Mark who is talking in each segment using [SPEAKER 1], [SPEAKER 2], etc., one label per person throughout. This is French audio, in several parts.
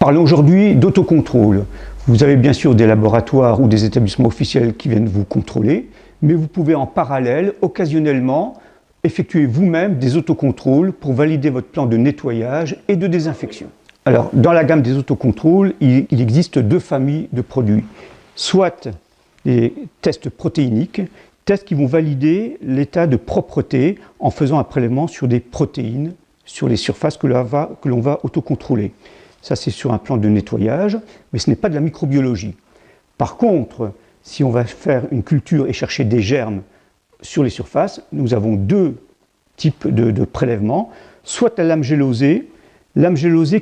[SPEAKER 1] Parlons aujourd'hui d'autocontrôle. Vous avez bien sûr des laboratoires ou des établissements officiels qui viennent vous contrôler, mais vous pouvez en parallèle, occasionnellement, effectuer vous-même des autocontrôles pour valider votre plan de nettoyage et de désinfection. Alors, dans la gamme des autocontrôles, il existe deux familles de produits. Soit les tests protéiniques, tests qui vont valider l'état de propreté en faisant un prélèvement sur des protéines, sur les surfaces que l'on va autocontrôler. Ça, c'est sur un plan de nettoyage, mais ce n'est pas de la microbiologie. Par contre, si on va faire une culture et chercher des germes sur les surfaces, nous avons deux types de prélèvements, soit la lame gélosée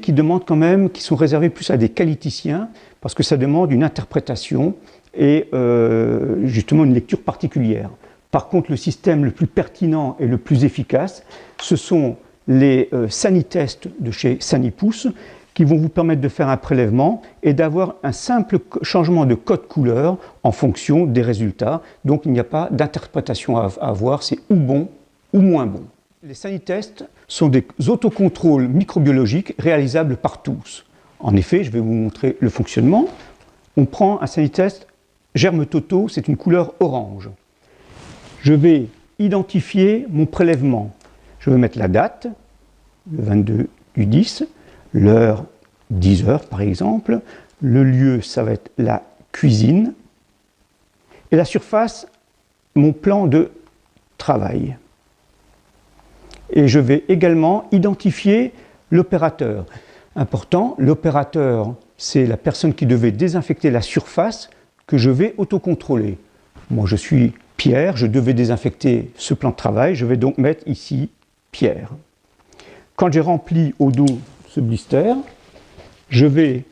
[SPEAKER 1] qui demande quand même, qui sont réservés plus à des qualiticiens, parce que ça demande une interprétation et justement une lecture particulière. Par contre, le système le plus pertinent et le plus efficace, ce sont les Sanitests de chez Sanipousse, qui vont vous permettre de faire un prélèvement et d'avoir un simple changement de code couleur en fonction des résultats. Donc il n'y a pas d'interprétation à avoir, c'est ou bon ou moins bon. Les Sanitests sont des autocontrôles microbiologiques réalisables par tous. En effet, je vais vous montrer le fonctionnement. On prend un Sanitest germe totaux, c'est une couleur orange. Je vais identifier mon prélèvement. Je vais mettre la date, le 22/10, l'heure, 10 heures par exemple, le lieu, ça va être la cuisine, et la surface, mon plan de travail. Et je vais également identifier l'opérateur. Important, l'opérateur, c'est la personne qui devait désinfecter la surface que je vais autocontrôler. Moi, je suis Pierre, je devais désinfecter ce plan de travail, je vais donc mettre ici Pierre. Quand j'ai rempli au dos ce blister, je vais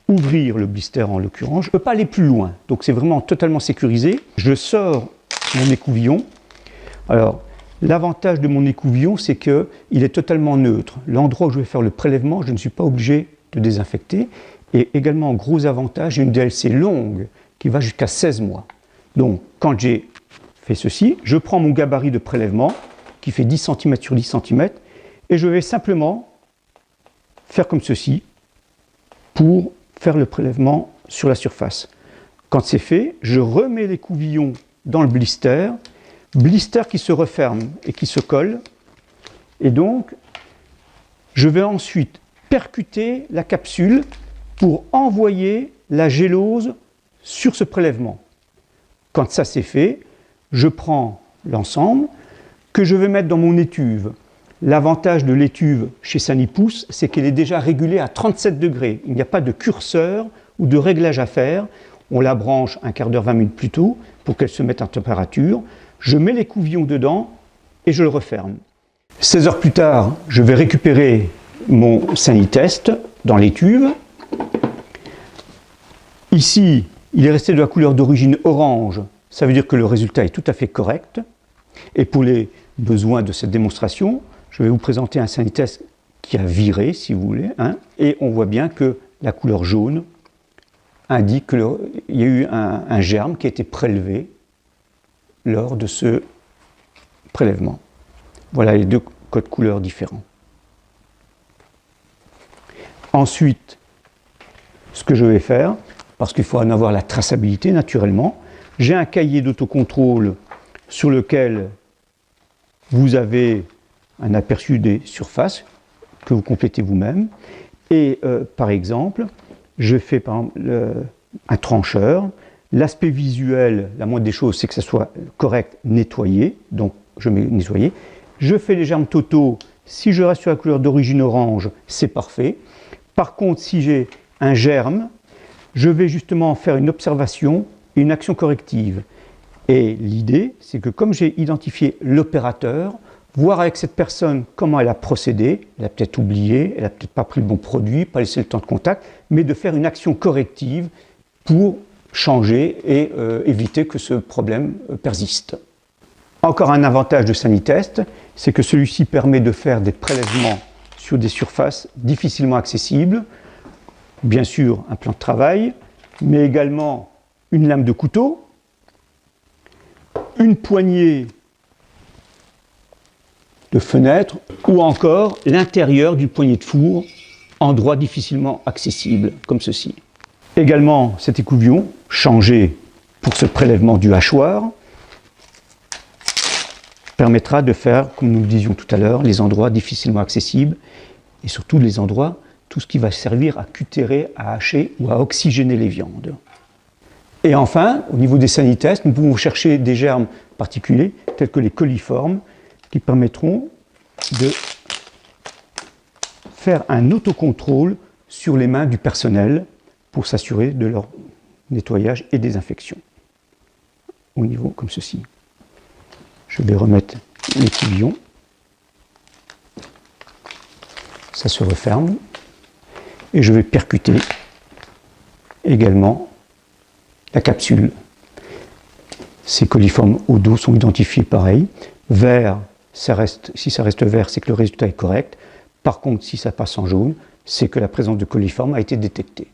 [SPEAKER 1] ouvrir le blister en l'occurrence. Je ne peux pas aller plus loin, donc c'est vraiment totalement sécurisé. Je sors mon écouvillon. Alors, l'avantage de mon écouvillon, c'est qu'il est totalement neutre. L'endroit où je vais faire le prélèvement, je ne suis pas obligé de désinfecter. Et également, gros avantage, j'ai une DLC longue qui va jusqu'à 16 mois. Donc, quand j'ai fait ceci, je prends mon gabarit de prélèvement qui fait 10 cm sur 10 cm et je vais simplement faire comme ceci pour faire le prélèvement sur la surface. Quand c'est fait, je remets l'écouvillon dans le blister qui se referme et qui se colle, et donc je vais ensuite percuter la capsule pour envoyer la gélose sur ce prélèvement. Quand ça c'est fait, je prends l'ensemble que je vais mettre dans mon étuve. L'avantage de l'étuve chez Sanipousse, c'est qu'elle est déjà régulée à 37 degrés. Il n'y a pas de curseur ou de réglage à faire. On la branche un quart d'heure, 20 minutes plus tôt pour qu'elle se mette en température. Je mets l'écouvillon dedans et je le referme. 16 heures plus tard, je vais récupérer mon Sanitest dans l'étuve. Ici, il est resté de la couleur d'origine orange. Ça veut dire que le résultat est tout à fait correct. Et pour les besoins de cette démonstration, je vais vous présenter un Sanitest qui a viré, si vous voulez, et on voit bien que la couleur jaune indique qu'il y a eu un germe qui a été prélevé lors de ce prélèvement. Voilà les deux codes couleurs différents. Ensuite, ce que je vais faire, parce qu'il faut en avoir la traçabilité naturellement, j'ai un cahier d'autocontrôle sur lequel vous avez un aperçu des surfaces que vous complétez vous-même. Et par exemple, je fais un trancheur. L'aspect visuel, la moindre des choses, c'est que ça soit correct, nettoyé. Donc je mets nettoyer. Je fais les germes totaux. Si je reste sur la couleur d'origine orange, c'est parfait. Par contre, si j'ai un germe, je vais justement faire une observation et une action corrective. Et l'idée, c'est que comme j'ai identifié l'opérateur, voir avec cette personne comment elle a procédé, elle a peut-être oublié, elle n'a peut-être pas pris le bon produit, pas laissé le temps de contact, mais de faire une action corrective pour changer et éviter que ce problème persiste. Encore un avantage de Sanitest, c'est que celui-ci permet de faire des prélèvements sur des surfaces difficilement accessibles, bien sûr un plan de travail, mais également une lame de couteau, une poignée de fenêtre ou encore l'intérieur du poignet de four endroit difficilement accessible, comme ceci. Également, cet écouvillon, changé pour ce prélèvement du hachoir, permettra de faire, comme nous le disions tout à l'heure, les endroits difficilement accessibles et surtout les endroits, tout ce qui va servir à cutérer, à hacher ou à oxygéner les viandes. Et enfin, au niveau des sanitests, nous pouvons chercher des germes particuliers, tels que les coliformes, qui permettront de faire un autocontrôle sur les mains du personnel pour s'assurer de leur nettoyage et désinfection. Au niveau comme ceci. Je vais remettre l'écouvillon. Ça se referme. Et je vais percuter également la capsule. Ces coliformes au dos sont identifiés pareil. Vert, si ça reste vert, c'est que le résultat est correct. Par contre, si ça passe en jaune, c'est que la présence de coliformes a été détectée.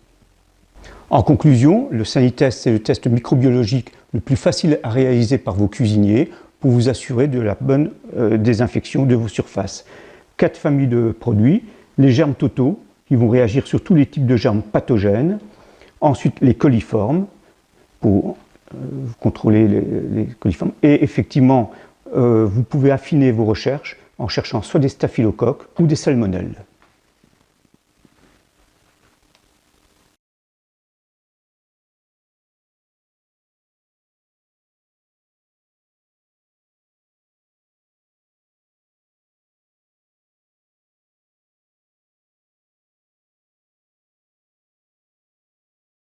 [SPEAKER 1] En conclusion, le sanitest, c'est le test microbiologique le plus facile à réaliser par vos cuisiniers pour vous assurer de la bonne désinfection de vos surfaces. 4 familles de produits, les germes totaux, qui vont réagir sur tous les types de germes pathogènes. Ensuite, les coliformes, pour contrôler les coliformes. Et effectivement, vous pouvez affiner vos recherches en cherchant soit des staphylocoques ou des salmonelles.